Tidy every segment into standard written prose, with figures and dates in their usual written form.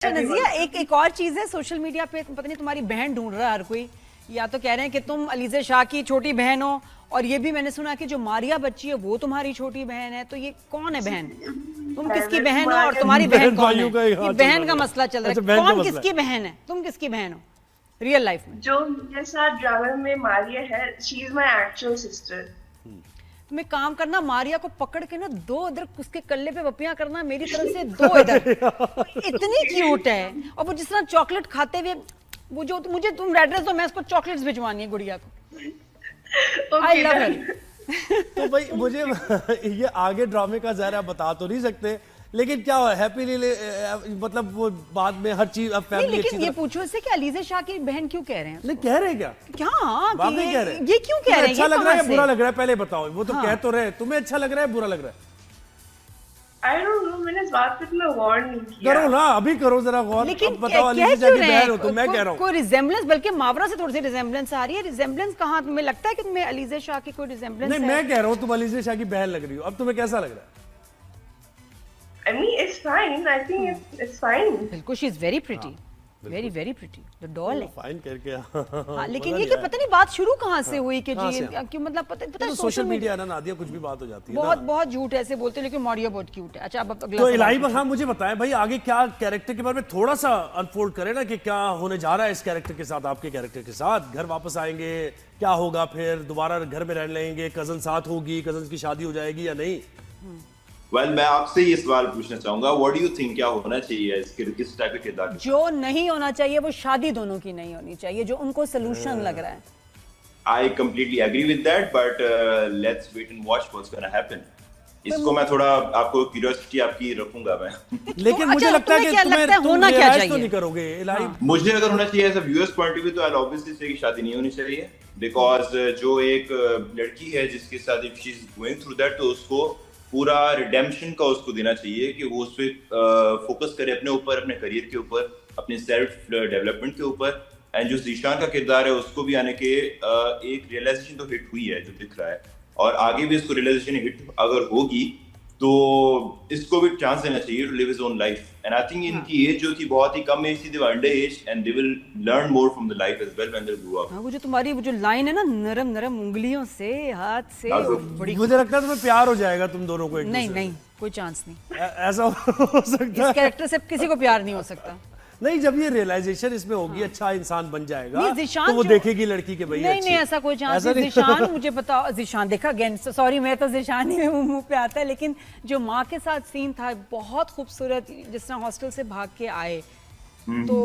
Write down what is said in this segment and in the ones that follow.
नज़िया एक और चीज है, सोशल मीडिया पे पता नहीं तुम्हारी बहन ढूंढ रहा है हर कोई, या तो कह रहे हैं कि तुम अलीज़ा शाह की छोटी बहन हो, और ये भी मैंने सुना कि जो मारिया बच्ची है वो तुम्हारी छोटी बहन है। तो ये कौन है बहन? तुम किसकी बहन हो और तुम्हारी बहन कौन है? ये बहन का मसला चल रहा है, कौन किसकी बहन है, तुम किसकी बहन हो रियल लाइफ में? जो मेरे साथ ड्रामा में मारिया है, she is my actual sister. तुम एक काम करना, मारिया को पकड़ के ना दो इधर उसके कल्ले पे पपियां करना, मेरी तरफ से दो इधर। इतनी क्यूट है, और वो जिस तरह चॉकलेट खाते हुए, वो जो मुझे तुम एड्रेस दो, मैं उसको चॉकलेट्स भिजवानी है गुड़िया को। आई लव हर। तो भाई मुझे ये आगे ड्रामे का ज़ाहिर आप बता तो नहीं सकते, लेकिन क्या हैप्पीली मतलब वो बाद में हर चीज अब फैमिली लेकिन ये पूछो इससे कि अलीज़ा शाह की बहन क्यों कह रहे हैं? नहीं कह रहे क्या? क्या वाकई कह रहे हैं? ये क्यों कह रहे हैं? अच्छा लग रहा है बुरा लग रहा है पहले बताओ, वो तो कह तो रहे, तुम्हें अच्छा लग रहा है बुरा लग रहा है? आई डोंट नो, मैंने इस बात पे इतना गौर नहीं किया। करो ना, अभी करो जरा गौर। लेकिन बताओ अलीज़ा शाह की बहन हो तो मैं कह रहा हूँ कोई रिजेम्बलेंस, बल्कि मावरा से थोड़ी सी रिजेम्बलेंस आ रही है। रिजेम्बलेंस कहाँ? तुम्हें लगता है कि तुम्हें अलीज़ा शाह की कोई रिजेम्बलेंस है? नहीं मैं कह रहा हूँ तुम अलीज़ा शाह की बहन लग रही हो, अब तुम्हें कैसा लग रहा है? I mean, it's fine. I think it's fine. बिल्कुल, she is very pretty, very very pretty, the doll है। फाइन करके हाँ, लेकिन ये कि पता नहीं बात शुरू कहाँ से हुई कि जी क्यों, मतलब पता है सोशल मीडिया ना नादिया कुछ भी बात हो जाती है बहुत बहुत झूठ ऐसे बोलते हैं, लेकिन मॉडिया बहुत क्यूट है। अच्छा, अब अगला तो इलाही हाँ मुझे बताएं भाई आगे क्या कैरेक्टर के बारे में थोड़ा सा अनफोल्ड करें ना, कि क्या होने जा रहा है इस कैरेक्टर के साथ, आपके कैरेक्टर के साथ? घर वापस आएंगे, क्या होगा फिर? दोबारा घर में रह लेंगे, कजन साथ होगी, कजन की शादी हो जाएगी या नहीं? Well, मैं आपसे ये सवाल पूछना चाहूंगा, व्हाट डू यू थिंक क्या होना चाहिए इसके, किस टाइप के किरदार? जो नहीं होना चाहिए वो शादी दोनों की नहीं होनी चाहिए, जो उनको सोल्यूशन लग रहा है। I completely agree with that, but let's wait and watch what's gonna happen. इसको मैं थोड़ा आपको क्यूरियोसिटी आपकी रखूंगा मैं। लेकिन अच्छा, मुझे लगता है कि तुम होना क्या realize चाहिए तो चाहिए? नहीं करोगे इलाही। मुझे अगर होना चाहिए as a viewer's point of view तो I'll obviously say कि शादी नहीं होनी चाहिए, बिकॉज जो एक लड़की है जिसके साथ if she is going through that, तो उसको पूरा रिडेम्पशन का उसको देना चाहिए कि वो उस पर फोकस करे, अपने ऊपर, अपने करियर के ऊपर, अपने सेल्फ डेवलपमेंट के ऊपर। एंड जो ज़ीशान का किरदार है उसको भी आने के एक रियलाइजेशन तो हिट हुई है जो दिख रहा है, और आगे भी इसको रियलाइजेशन हिट अगर होगी तो इसको भी चांस देना चाहिए to live his own life. And I think इनकी एज जो थी बहुत ही कम एज थी, they were under age and they will learn more from the life as well when they grow up. वो जो तुम्हारी वो जो लाइन है ना, नरम नरम उंगलियों से, हाथ से, बड़ी मुझे लगता है तुम्हें प्यार हो जाएगा तुम दोनों को एक नहीं दूसरे नहीं, कोई चांस नहीं। ऐसा हो सकता इस है? कैरेक्टर से किसी को प्यार नहीं हो सकता। नहीं, जब ये रियलाइजेशन इसमें होगी, अच्छा इंसान बन जाएगा, नहीं, ज़ीशान तो वो जो- देखेगी लड़की के भाई नहीं नहीं, ऐसा कोई चांस नहीं। ज़ीशान, मुझे बताओ, ज़ीशान देखा अगेन, सॉरी मैं तो ज़ीशान ही मुंह पे आता है, लेकिन जो माँ के साथ सीन था बहुत खूबसूरत, जिस तरह हॉस्टल से भाग के आए तो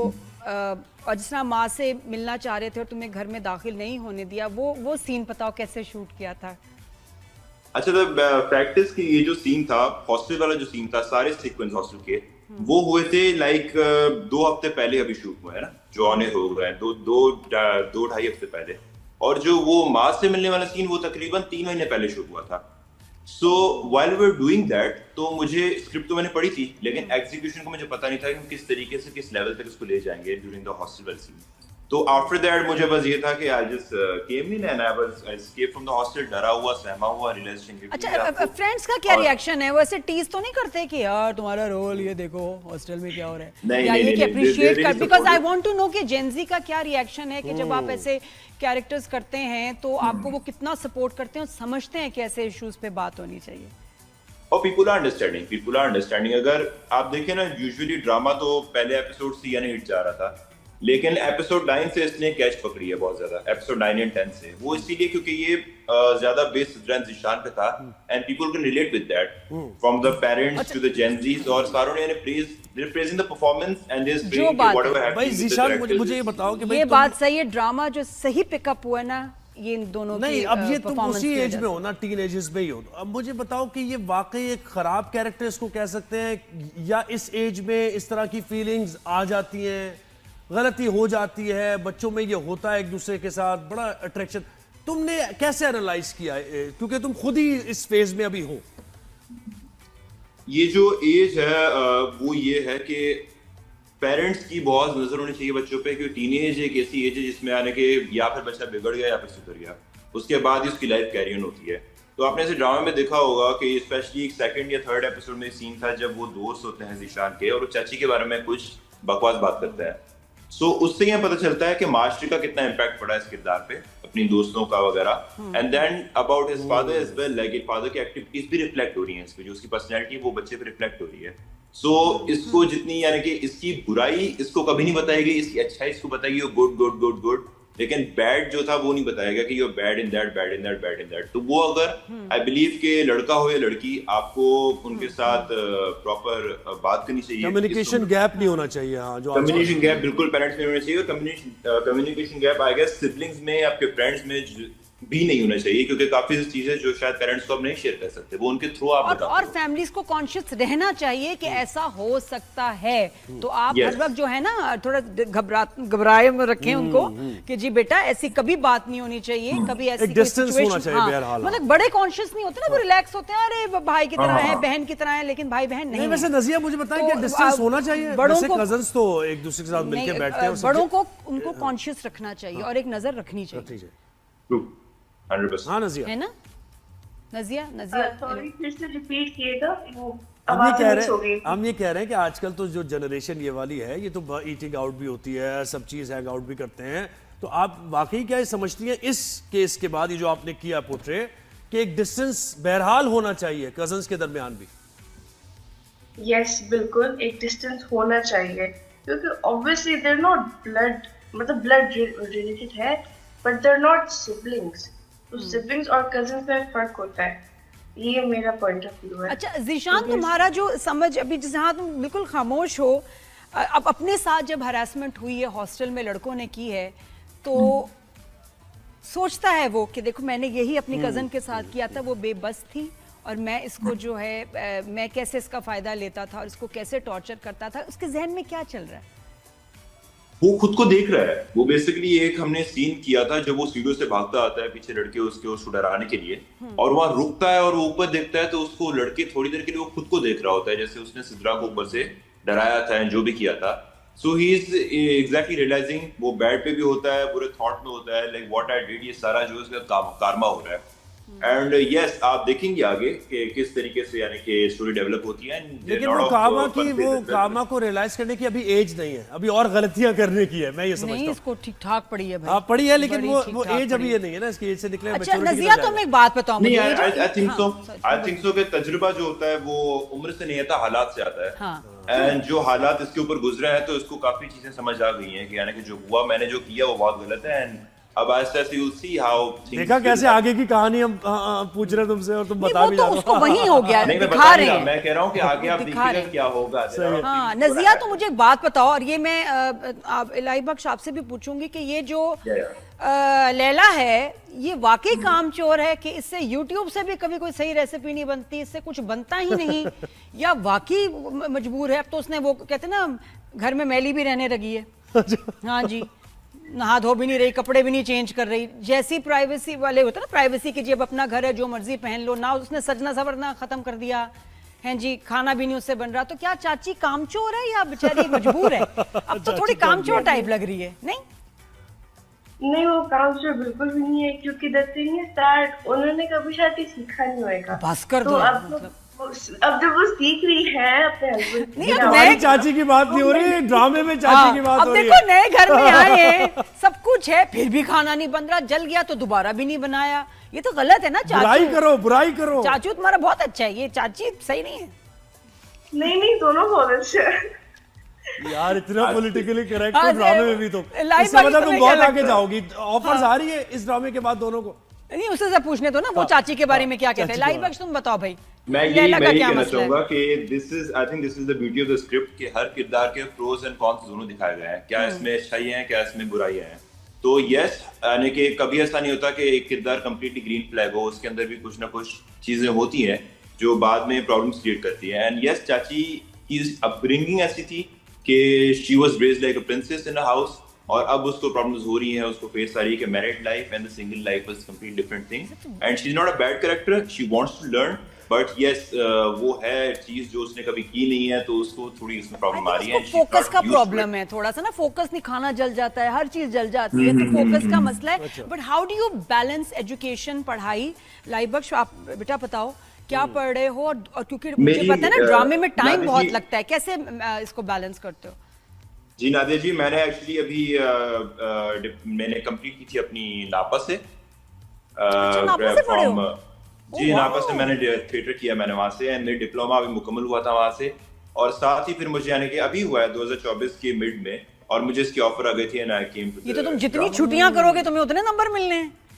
और जिस तरह माँ से मिलना चाह रहे थे और तुम्हें घर में दाखिल नहीं होने दिया, वो सीन बताओ कैसे शूट किया था? अच्छा, तो प्रैक्टिस की ये जो सीन था, हॉस्टल वाला जो सीन था, सारे सीक्वेंस हॉस्टल के वो हुए थे लाइक 2 हफ्ते पहले अभी शूट हुआ है ना, जो आने हो गए हैं 2-2.5 हफ्ते पहले। और जो वो माँ से मिलने वाला सीन वो तकरीबन 3 महीने पहले शूट हुआ था। So while we were doing that, तो मुझे स्क्रिप्ट तो मैंने पढ़ी थी, लेकिन एग्जीक्यूशन को मुझे पता नहीं था कि हम किस तरीके से किस लेवल तक इसको ले जाएंगे ड्यूरिंग द हॉस्टल वाला सीन। तो आफ्टर दैट मुझे बस ये था कि I just came in and I escape from the hostel, डरा हुआ, सहमा हुआ, रियलाइजेशन। अच्छा, फ्रेंड्स का क्या रिएक्शन है? वैसे टीज तो नहीं करते कि यार तुम्हारा रोल ये देखो हॉस्टल में क्या हो रहा है, नहीं, या नहीं, ये कि नहीं, अप्रिशिएट कर, because I supportive. Want to know कि जेनजी का क्या रिएक्शन है कि जब आप ऐसे कैरेक्टर्स करते हैं तो आपको वो कितना सपोर्ट करते हैं और समझते हैं कि ऐसे इश्यूज पे बात होनी चाहिए। और पीपल आर अंडरस्टैंडिंग। अगर आप देखें ना, यूजुअली ड्रामा तो पहले एपिसोड से यानी हिट जा रहा था, लेकिन एपिसोड 9 से इसने कैच पकड़ी है बहुत ज्यादा, एपिसोड 9 एंड 10 से। वो इसीलिए क्योंकि ये ज्यादा बेस्ड स्ट्रेंथ ज़ीशान पे था, and people can relate with that from the parents to the gen Zs. और सारों ने praising the performance and they spraying whatever happens. भाई ज़ीशान मुझे ये बताओ कि भाई ये बात सही है, ड्रामा जो सही पिकअप हुआ ना, ये इन दोनों नहीं, की अब ये तुम performance उसी की एज वजह में से। हो ना, टीन एजेस में ही हो। अब मुझे बताओ कि ये वाकई एक खराब कैरेक्टर इसको कह सकते हैं, या इस एज में इस तरह की फीलिंग्स आ जाती हैं, गलती हो जाती है, बच्चों में ये होता है एक दूसरे के साथ बड़ा अट्रैक्शन। तुमने कैसे एनालाइज किया, क्योंकि तुम खुद ही इस फेज में अभी हो? ये जो एज है वो ये है कि पेरेंट्स की बहुत नजर होनी चाहिए बच्चों पे, क्योंकि टीनेज एक ऐसी एज है जिसमें आने के या फिर बच्चा बिगड़ गया या फिर सुधर गया, उसके बाद ही उसकी लाइफ कैरी ऑन होती है। तो आपने ऐसे ड्रामा में देखा होगा कि स्पेशली एक 2nd या 3rd एपिसोड में सीन था जब वो दोस्त होते हैं ज़ीशान के, और वो चाची के बारे में कुछ बकवास बात करता है। सो उससे यह पता चलता है कि मास्टर का कितना इम्पैक्ट पड़ा इस किरदार पे, अपनी दोस्तों का वगैरह। And then about his father as well, like father की एक्टिविटीज भी रिफ्लेक्ट हो रही हैं इस पे, जो उसकी पर्सनैलिटी वो बच्चे पे रिफ्लेक्ट हो रही है। सो इसको जितनी यानी कि इसकी बुराई इसको कभी नहीं बताएगी, इसकी अच्छाई इसको बताएगी, गुड गुड गुड गुड, लेकिन बैड जो था वो नहीं बताएगा कि you bad in that, bad in that, bad in that. तो वो अगर आई बिलीव के लड़का हो या लड़की, आपको उनके साथ प्रॉपर बात करनी चाहिए। कम्युनिकेशन गैप नहीं होना चाहिए। हाँ, जो कम्युनिकेशन गैप बिल्कुल पेरेंट्स में होना चाहिए, और communication gap I guess siblings में, आपके फ्रेंड्स में भी नहीं होना चाहिए, क्योंकि काफी चीजें जो शायद पेरेंट्स को आप नहीं शेयर कर सकते, वो उनके थ्रू आप बताते और हो। फैमिलीज को कॉन्शियस रहना चाहिए कि ऐसा हो सकता है। तो आप हर वक्त जो है ना थोड़ा घबराए में रखें उनको कि जी बेटा ऐसी कभी बात नहीं होनी चाहिए, कभी ऐसी कोई डिस्टेंस होना चाहिए बहरहाल। मतलब बड़े कॉन्शियस नहीं होते ना, वो रिलैक्स होते हैं, अरे भाई की तरह है, बहन की तरह है, लेकिन भाई बहन नहीं। वैसे नजिया मुझे बताएं तो कि डिस्टेंस होना चाहिए? बड़ों वैसे को कजन्स तो एक दूसरे के साथ मिलकर बैठते हैं और बड़ों को उनको कॉन्शियस रखना चाहिए और एक नजर रखनी चाहिए। 100%। हाँ नजिया, है ना नजिया? नजिया सॉरी, फिर से रिपीट किएगा, वो हम ये आवाज कह मिस हो गई। रहे हैं, हम ये कह रहे हैं कि आजकल तो जो जनरेशन ये वाली है, ये तो ईटिंग आउट भी होती है, सब चीज हैंग आउट भी करते हैं। तो आप वाकई क्या ये समझती हैं इस केस के बाद, ये जो आपने किया पोर्ट्रे, कि एक डिस्टेंस बहरहाल होना चाहिए कजन्स के दरमियान भी? यस, बिल्कुल एक डिस्टेंस होना चाहिए, क्योंकि ऑब्वियसली देयर नॉट ब्लड, मतलब ब्लड रिलेटेड है, बट देयर नॉट सिबलिंग्स। तो सिबलिंग्स और कजिन्स में फर्क होता है, ये मेरा पॉइंट ऑफ व्यू है। अच्छा जीशान, तुम्हारा जो समझ अभी, जैसे हाँ तुम बिल्कुल खामोश हो, अब अपने साथ जब हरासमेंट हुई है हॉस्टल में लड़कों ने की है, तो सोचता है वो कि देखो मैंने यही अपनी कजन के साथ किया था, वो बेबस थी और मैं इसको जो है मैं कैसे इसका फायदा लेता था और इसको कैसे टॉर्चर करता था, उसके जहन में क्या चल रहा है? वो खुद को देख रहा है। वो बेसिकली एक हमने सीन किया था जब वो सीढ़ियों से भागता आता है, पीछे लड़के उसको डराने के लिए, और वहां रुकता है और वो ऊपर देखता है, तो उसको लड़के थोड़ी देर के लिए वो खुद को देख रहा होता है, जैसे उसने सिद्रा को ऊपर से डराया था, जो भी किया था। सो ही इज एग्जैक्टली रियलाइजिंग, वो बेड पे भी होता है, पूरे थॉट में होता है, लाइक व्हाट आई डिड, ये सारा जो इसका कार्मा हो रहा है। एंड यस, आप देखेंगे आगे कि किस तरीके से यानी कि स्टोरी डेवलप होती है। लेकिन वो कामा को रियलाइज करने की अभी एज नहीं है, अभी और गलतियां करने की है, मैं ये समझता हूं। इसको ठीक ठाक पड़ी है भाई। हाँ पड़ी है, लेकिन वो एज अभी ये नहीं है ना, इसकी एज से निकले। अच्छा नजिया, तुम एक बात बताओ मुझे। आई थिंक सो कि तजुर्बा जो होता है वो उम्र से नहीं आता, हालात से आता है। एंड जो हालात इसके ऊपर गुजरा है, तो इसको काफी चीजें समझ आ गई हैं कि यानी कि जो हुआ, मैंने जो किया वो बहुत गलत है। एंड अब ऐसे ऐसे यू सी हाउ देखा कैसे आगे की कहानी हम पूछ रहे हैं तुमसे और तुम बता भी जा रहे हो। उसको वही हो गया, नहीं, मैं दिखा बता रहे रहा, हैं, मैं कह रहा हूँ कि आगे आप देखिएगा क्या होगा। हाँ नजिया, तो मुझे एक बात बताओ, और ये मैं इलाही बख्श आपसे भी पूछूंगी कि ये जो लैला है, ये वाकई कामचोर है कि इससे यूट्यूब से भी कभी कोई सही रेसिपी नहीं बनती, इससे कुछ बनता ही नहीं, या वाकई मजबूर है? अब तो उसने वो कहते ना घर में मैली भी रहने लगी है। हाँ जी, नहा धो भी नहीं रही, कपड़े भी नहीं चेंज कर रही, जैसी प्राइवेसी वाले होते ना, प्राइवेसी की, जब अपना घर है जो मर्जी पहन लो ना, उसने सजना सवरना खत्म कर दिया है जी, खाना भी नहीं उससे बन रहा। तो क्या चाची कामचोर है या बेचारी मजबूर है? अब तो थोड़ी कामचोर टाइप लग रही है। नहीं वो कामचोर बिल्कुल भी नहीं है, क्योंकि द थिंग इज दैट उन्होंने कभी शायद ये सीखा नहीं होगा। बस कर तो दो, अब जब वो सीख रही है अपने हस्बैंड, नहीं, अब हमारी चाची की बात नहीं हो रही, ड्रामे में चाची की बात अब हो रही है। देखो नए घर में आए हैं, सब कुछ है, फिर भी खाना नहीं बन रहा, जल गया तो दोबारा भी नहीं बनाया, ये तो गलत है ना चाचू। बुराई करो। चाचू तुम्हारा बहुत अच्छा है, ये चाची सही नहीं है। नहीं दोनों बहुत अच्छे हैं यार, इतना पॉलिटिकली करेक्ट हाँ, ड्रामे में भी तो, लाइव इससे वाली मतलब तो तुम मैं बहुत क्या आगे लगता है? जाओगी। ऑफर्स आ रही है इस ड्रामे के बाद दोनों को। नहीं, उससे से पूछने दो ना वो चाची के बारे में क्या कहते हैं। लाइव बख्श तुम बताओ भाई, मैं लैला का यही क्या कहना मसला है? चाहूंगा कि I think this is the beauty of the script कि हर किरदार के प्रोज एंड कॉन्स दोनों दिखाए गए हैं, क्या इसमें अच्छाई है, क्या इसमें बुराइयां हैं। तो यस, यानी कि कभी ऐसा नहीं होता कि एक किरदार कंप्लीटली ग्रीन फ्लैग हो, उसके अंदर भी कुछ ना कुछ चीजें होती हैं जो बाद में प्रॉब्लम्स क्रिएट करती है। एंड यस, चाची की अपब्रिंगिंग ऐसी थी कि she was raised like a princess in a house, और अब उसको प्रॉब्लम्स हो रही हैं, उसको फेस आ रही है कि married life and the single life is complete different thing, and she is not a bad character, she wants to learn, but yes वो है चीज जो उसने कभी की नहीं है, तो उसको थोड़ी इसमें प्रॉब्लम आ रही है। फोकस का प्रॉब्लम है थोड़ा सा ना, फोकस नहीं, खाना जल जाता है, हर चीज जल जाती है, तो फोकस का मसला है। But how do you balance education, पढ़ाई? लाइव बख्श आप बेटा बताओ क्या पढ़ रहे हो, और क्योंकि मुझे पता है ना ड्रामे में टाइम बहुत लगता है, कैसे इसको बैलेंस करते हो? जी नादिया जी, मैंने एक्चुअली अभी मैंने कंप्लीट की थी अपनी नापा से नापा से पढ़े हो? जी Oh, नापा से wow. मैंने थिएटर किया मैंने वहां से, एंड मेरी डिप्लोमा भी मुकम्मल हुआ था वहां से। और साथ ही फिर मुझे यानी कि अभी हुआ है 2024 के मिड में, और मुझे इसकी ऑफर आ गई थी एंड आई केम टू ये तो तुम जितनी छुट्टियां करोगे तुम्हें उतने नंबर मिलने हैं।